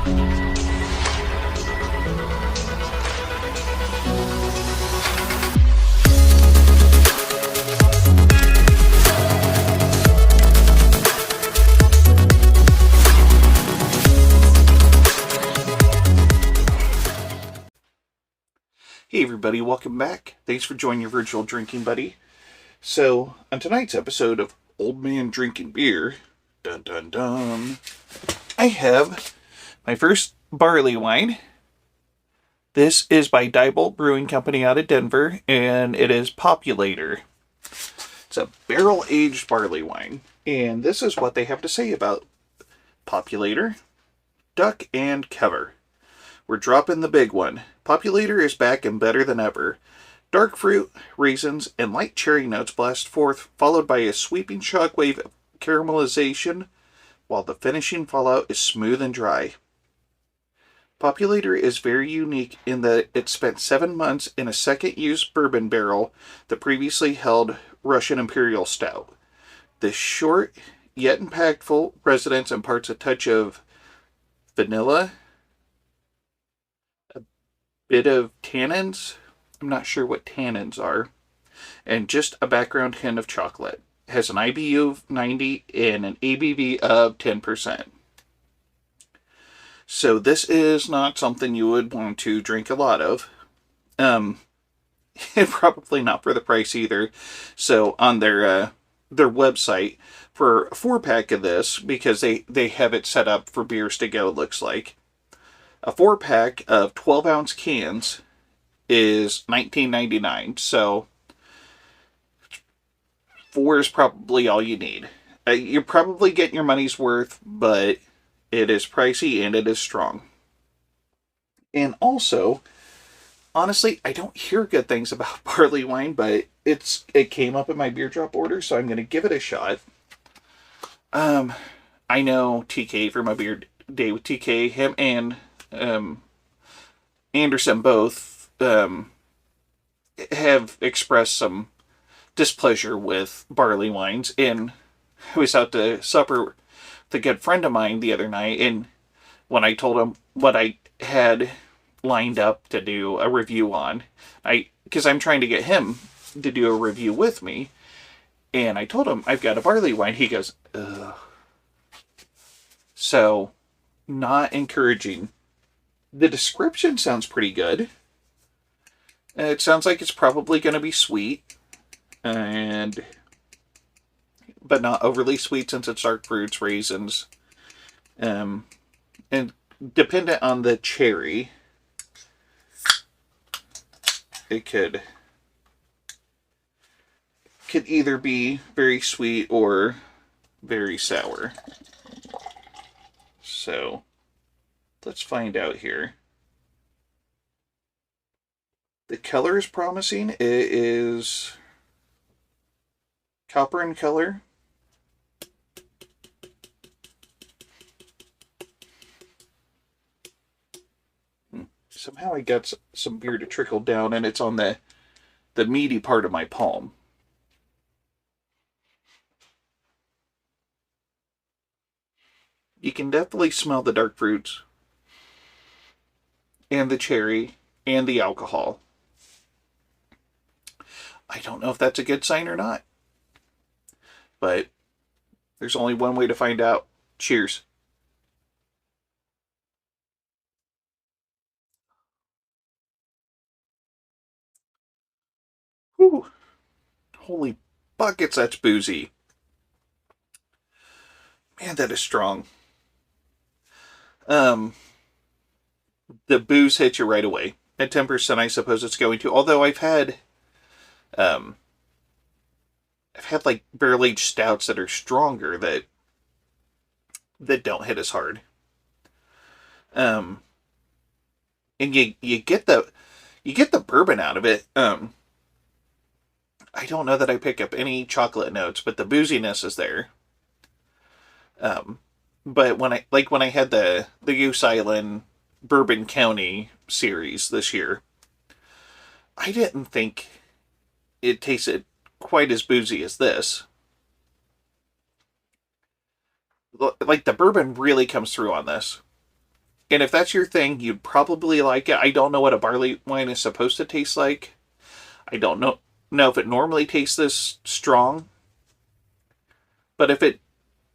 Hey everybody, welcome back. Thanks for joining your virtual drinking buddy. So, on tonight's episode of Old Man Drinking Beer, dun dun dun, I have my first barley wine. This is by Diebolt Brewing Company out of Denver, and it is Populator. It's a barrel-aged barley wine, and this is what they have to say about Populator, duck, and cover. We're dropping the big one. Populator is back and better than ever. Dark fruit, raisins, and light cherry notes blast forth, followed by a sweeping shockwave of caramelization, while the finishing fallout is smooth and dry. Populator is very unique in that it spent 7 months in a second-use bourbon barrel that previously held Russian Imperial Stout. This short, yet impactful residence imparts a touch of vanilla, bit of tannins, I'm not sure what tannins are, and just a background hint of chocolate. It has an IBU of 90 and an ABV of 10%. So this is not something you would want to drink a lot of. And probably not for the price either. So on their website, for a 4-pack of this, because they have it set up for beers to go, it looks like, a 4-pack of 12-ounce cans is $19.99, so 4 is probably all you need. You're probably getting your money's worth, but it is pricey and it is strong. And also, honestly, I don't hear good things about barley wine, but it came up in my beer drop order, so I'm going to give it a shot. I know TK from my beer day with TK, him and Anderson both have expressed some displeasure with barley wines, and I was out to supper with a good friend of mine the other night, and when I told him what I had lined up to do a review on, because I'm trying to get him to do a review with me, and I told him I've got a barley wine, he goes, ugh. So, not encouraging. The description sounds pretty good. It sounds like it's probably going to be sweet, but not overly sweet since it's dark fruits, raisins, and dependent on the cherry, it could either be very sweet or very sour. So, let's find out here. The color is promising. It is copper in color. Somehow I got some beer to trickle down, and it's on the meaty part of my palm. You can definitely smell the dark fruits and the cherry and the alcohol. I don't know if that's a good sign or not, but there's only one way to find out. Cheers. Whew. Holy buckets, that's boozy. Man, that is strong. The booze hits you right away. At 10%, I suppose it's going to. Although I've had like barrel-aged stouts that are stronger that don't hit as hard. And you get the bourbon out of it. I don't know that I pick up any chocolate notes, but the booziness is there. But when I had the Goose Island Bourbon County series this year, I didn't think it tasted quite as boozy as this. Like, the bourbon really comes through on this. And if that's your thing, you'd probably like it. I don't know what a barley wine is supposed to taste like. I don't know if it normally tastes this strong. But if it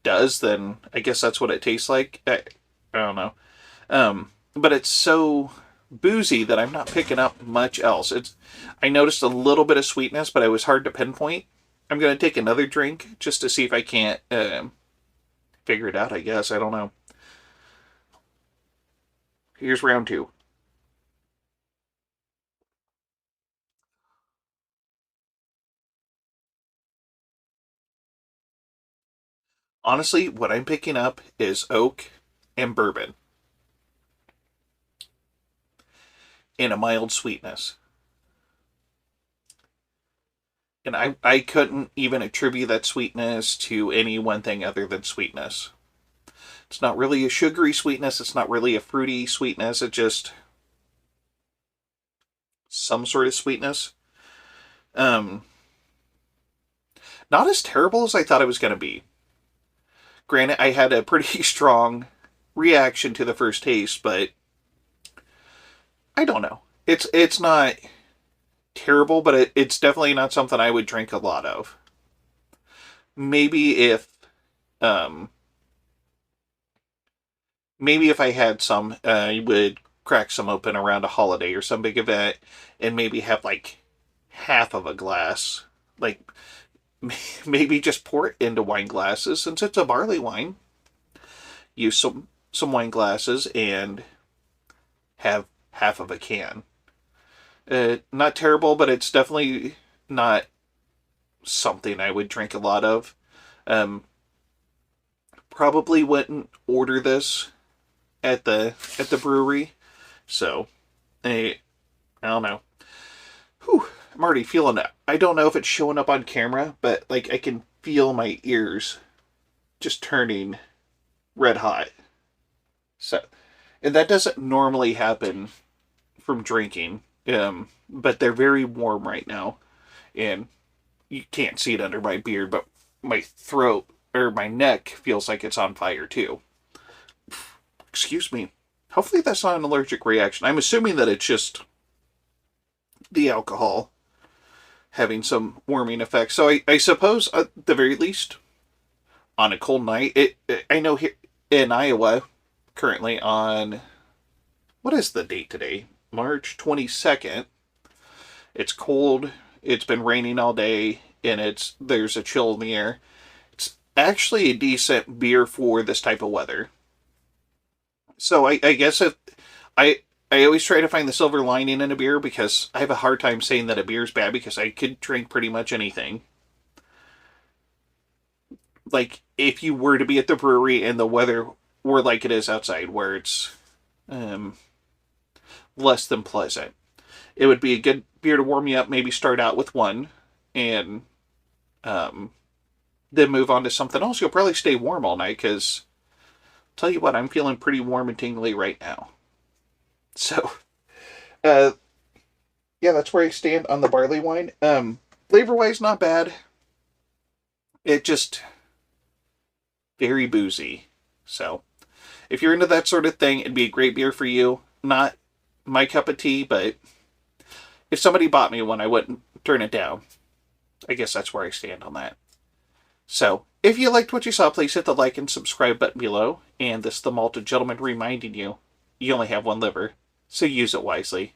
does, then I guess that's what it tastes like. I don't know. But it's so boozy that I'm not picking up much else. I noticed a little bit of sweetness, but it was hard to pinpoint. I'm going to take another drink just to see if I can't figure it out, I guess. I don't know. Here's round two. Honestly, what I'm picking up is oak and bourbon and a mild sweetness. And I couldn't even attribute that sweetness to any one thing other than sweetness. It's not really a sugary sweetness. It's not really a fruity sweetness. It's just some sort of sweetness. Um, Not as terrible as I thought it was going to be. Granted, I had a pretty strong reaction to the first taste, but I don't know. It's not terrible, but it's definitely not something I would drink a lot of. Maybe if um, maybe if I had some, I would crack some open around a holiday or some big event, and maybe have like half of a glass. Like maybe just pour it into wine glasses since it's a barley wine. Use some wine glasses and have half of a can. Not terrible, but it's definitely not something I would drink a lot of. Um, Probably wouldn't order this at the brewery. So, I don't know. Whew, I'm already feeling it. I don't know if it's showing up on camera, but like I can feel my ears just turning red hot. So, and that doesn't normally happen from drinking. But they're very warm right now, and you can't see it under my beard, but my throat or my neck feels like it's on fire too. Excuse me. Hopefully that's not an allergic reaction. I'm assuming that it's just the alcohol having some warming effect. So I suppose at the very least, on a cold night, I know here in Iowa, currently on, what is the date today? March 22nd. It's cold. It's been raining all day, and there's a chill in the air. It's actually a decent beer for this type of weather. So I guess if I I always try to find the silver lining in a beer because I have a hard time saying that a beer is bad because I could drink pretty much anything. Like if you were to be at the brewery and the weather were like it is outside, where it's um, less than pleasant, it would be a good beer to warm you up. Maybe start out with one and um, then move on to something else. You'll probably stay warm all night because tell you what, I'm feeling pretty warm and tingly right now. So, uh, yeah, that's where I stand on the barley wine. Flavor wise, not bad. It just very boozy. So, if you're into that sort of thing, it'd be a great beer for you. Not my cup of tea, but if somebody bought me one, I wouldn't turn it down. I guess that's where I stand on that. So, if you liked what you saw, please hit the like and subscribe button below. And this is the Malted Gentleman reminding you, you only have one liver, so use it wisely.